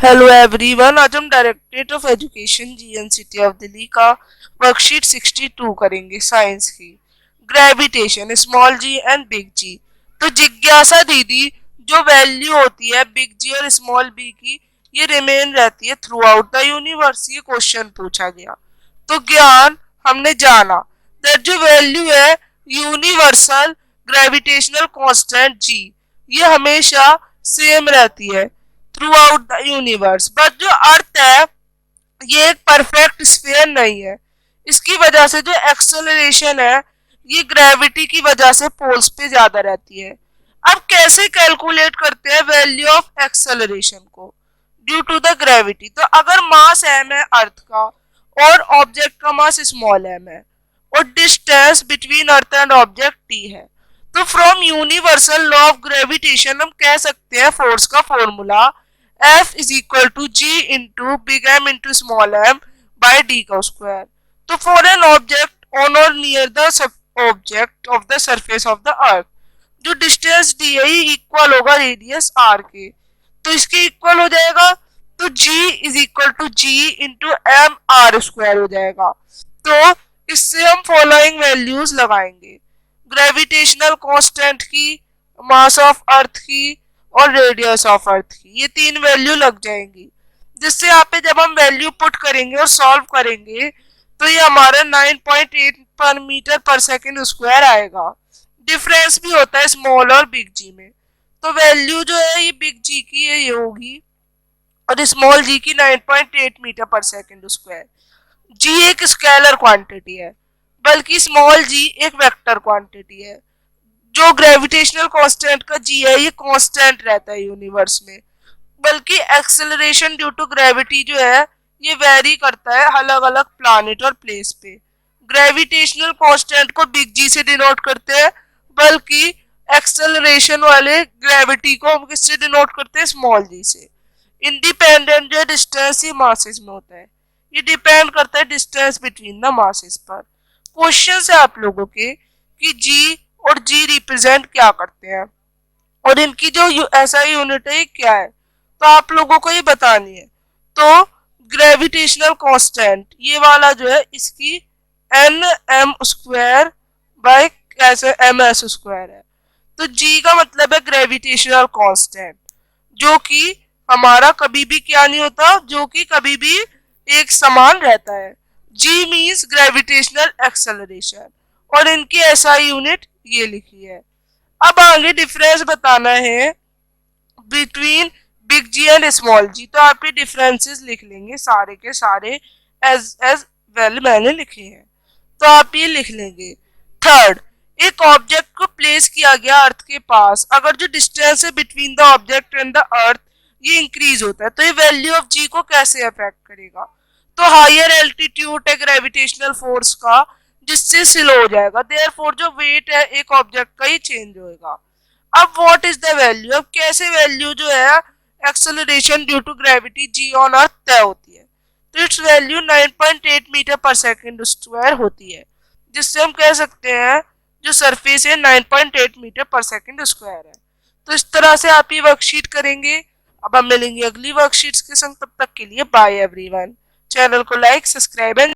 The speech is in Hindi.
हेलो एवरीवन, आज हम directorate of education GNCT of Delhi का वर्कशीट 62 करेंगे साइंस की। Gravitation small G and big G. तो जिज्ञासा दीदी, जो वैल्यू होती है बिग जी और स्मॉल बी की, ये रिमेन रहती है थ्रू आउट द यूनिवर्स। ये क्वेश्चन पूछा गया। तो ज्ञान हमने जाना दैट जो वैल्यू है यूनिवर्सल ग्रेविटेशनल कांस्टेंट जी, ये हमेशा सेम रहती है through out the universe. But जो अर्थ है ये एक परफेक्ट स्फीयर नहीं है। इसकी वजह से जो एक्सेलरेशन है ये ग्रेविटी की वजह से पोल्स पे ज्यादा रहती है। अब कैसे कैलकुलेट करते हैं वैल्यू ऑफ एक्सेलरेशन को ड्यू टू द ग्रेविटी? तो अगर मास एम है अर्थ का और ऑब्जेक्ट का मास स्मॉल एम है और distance between earth and object T है, तो from universal law of gravitation हम कह सकते हैं फोर्स का formula F is equal to G into big M into small m by d का स्क्वायर। तो फॉर एन ऑब्जेक्ट ऑन और near the object of the surface of the earth, जो डिस्टेंस डी है ये इक्वल होगा रेडियस आर के। तो इसके इक्वल हो जाएगा, तो G is equal to G into M R square हो जाएगा। तो इससे हम फॉलोइंग वैल्यूज लगाएंगे, ग्रेविटेशनल कांस्टेंट की, मास ऑफ अर्थ की और रेडियस ऑफ अर्थ की। ये तीन वैल्यू लग जाएंगी, जिससे यहाँ पे जब हम वैल्यू पुट करेंगे और सॉल्व करेंगे तो ये हमारा 9.8 पर मीटर पर सेकेंड स्क्वायर आएगा। डिफरेंस भी होता है स्मॉल और बिग जी में। तो वैल्यू जो है ये बिग जी की ये होगी और स्मॉल जी की 9.8 मीटर पर सेकेंड स्क्वायर। जी एक स्केलर क्वांटिटी है, बल्कि स्मॉल जी एक वेक्टर क्वांटिटी है। जो ग्रेविटेशनल कांस्टेंट का जी है ये कांस्टेंट रहता है यूनिवर्स में, बल्कि एक्सेलरेशन ड्यू टू ग्रेविटी जो है ये वेरी करता है अलग अलग प्लैनेट और प्लेस पे। ग्रेविटेशनल कांस्टेंट को बिग जी से डिनोट करते हैं, बल्कि एक्सेलरेशन वाले ग्रेविटी को हम किससे डिनोट करते हैं? स्मॉल जी से। इंडिपेंडेंट जो डिस्टेंस ये मासेस में होता है, ये डिपेंड करता है डिस्टेंस बिटवीन द मासेस पर। क्वेश्चन है आप लोगों के कि जी और जी रिप्रेजेंट क्या करते हैं और इनकी जो ऐसा यूनिट है क्या है, तो आप लोगों को ये बतानी है। तो ग्रेविटेशनल कांस्टेंट ये वाला जो है इसकी एन एम स्क्वायर बाय कैसे एम एस स्क्वायर है। तो जी का मतलब है ग्रेविटेशनल कांस्टेंट, जो कि हमारा कभी भी क्या नहीं होता, जो कि कभी भी एक समान रहता है। जी मीन्स ग्रेविटेशनल एक्सेलरेशन और इनकी एसआई यूनिट ये लिखी है। अब आगे डिफरेंस बताना है between big G and small G. तो आप ये डिफरेंसेस लिख लेंगे सारे के सारे एज वेल मैंने लिखे हैं, तो आप ये लिख लेंगे। थर्ड, एक ऑब्जेक्ट को प्लेस किया गया अर्थ के पास, अगर जो डिस्टेंस है between the object and the earth ये इंक्रीज होता है, तो ये वैल्यू ऑफ जी को कैसे अफेक्ट करेगा? तो हायर एल्टीट्यूड है ग्रेविटेशनल फोर्स का, जिससे स्लो हो जाएगा, देयरफॉर जो वेट है एक ऑब्जेक्ट का ही चेंज होएगा। अब व्हाट इज द वैल्यू? अब कैसे वैल्यू जो है acceleration due to gravity G on earth तय होती है? तो its value 9.8 metre per second square होती है, जिससे हम कह सकते हैं जो सरफेस है 9.8 मीटर पर सेकेंड स्क्वायर है। तो इस तरह से आप ये वर्कशीट करेंगे। अब हम मिलेंगे अगली वर्कशीट्स के संग, तब तक के लिए बाय एवरीवन। चैनल को लाइक, सब्सक्राइब एंड